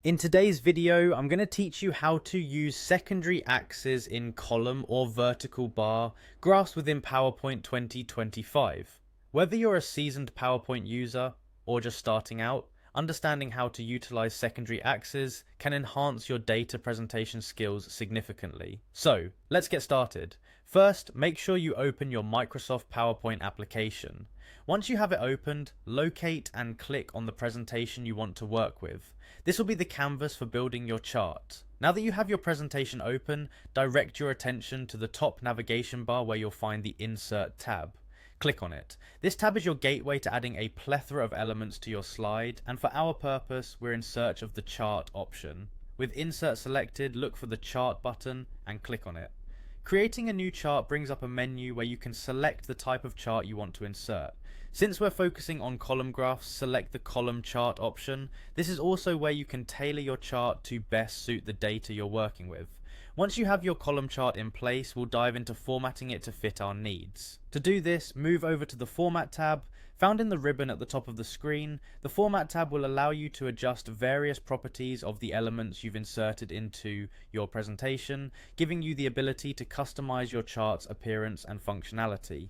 In today's video, I'm going to teach you how to use secondary axes in column or vertical bar graphs within PowerPoint 2025. Whether you're a seasoned PowerPoint user or just starting out, understanding how to utilize secondary axes can enhance your data presentation skills significantly. So, let's get started. First, make sure you open your Microsoft PowerPoint application. Once you have it opened, locate and click on the presentation you want to work with. This will be the canvas for building your chart. Now that you have your presentation open, direct your attention to the top navigation bar where you'll find the Insert tab. Click on it. This tab is your gateway to adding a plethora of elements to your slide, and for our purpose, we're in search of the chart option. With Insert selected, look for the Chart button and click on it. Creating a new chart brings up a menu where you can select the type of chart you want to insert. Since we're focusing on column graphs, select the column chart option. This is also where you can tailor your chart to best suit the data you're working with. Once you have your column chart in place, we'll dive into formatting it to fit our needs. To do this, move over to the Format tab. Found in the ribbon at the top of the screen, the Format tab will allow you to adjust various properties of the elements you've inserted into your presentation, giving you the ability to customize your chart's appearance and functionality.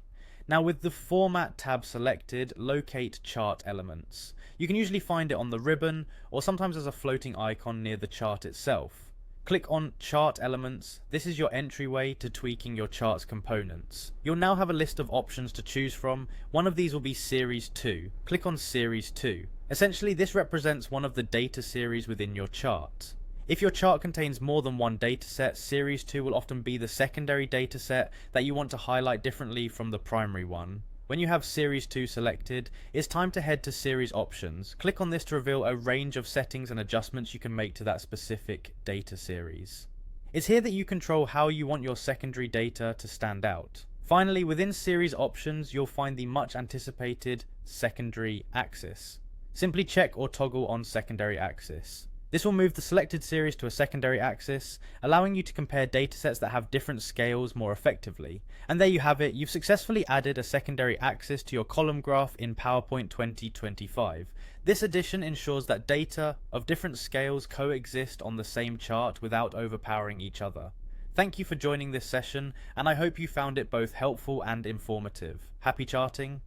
Now with the Format tab selected, locate Chart Elements. You can usually find it on the ribbon, or sometimes as a floating icon near the chart itself. Click on Chart Elements. This is your entryway to tweaking your chart's components. You'll now have a list of options to choose from. One of these will be Series 2. Click on Series 2. Essentially, this represents one of the data series within your chart. If your chart contains more than one dataset, Series 2 will often be the secondary dataset that you want to highlight differently from the primary one. When you have Series 2 selected, it's time to head to Series Options. Click on this to reveal a range of settings and adjustments you can make to that specific data series. It's here that you control how you want your secondary data to stand out. Finally, within Series Options, you'll find the much anticipated Secondary Axis. Simply check or toggle on Secondary Axis. This will move the selected series to a secondary axis, allowing you to compare datasets that have different scales more effectively. And there you have it, you've successfully added a secondary axis to your column graph in PowerPoint 2025. This addition ensures that data of different scales coexist on the same chart without overpowering each other. Thank you for joining this session, and I hope you found it both helpful and informative. Happy charting!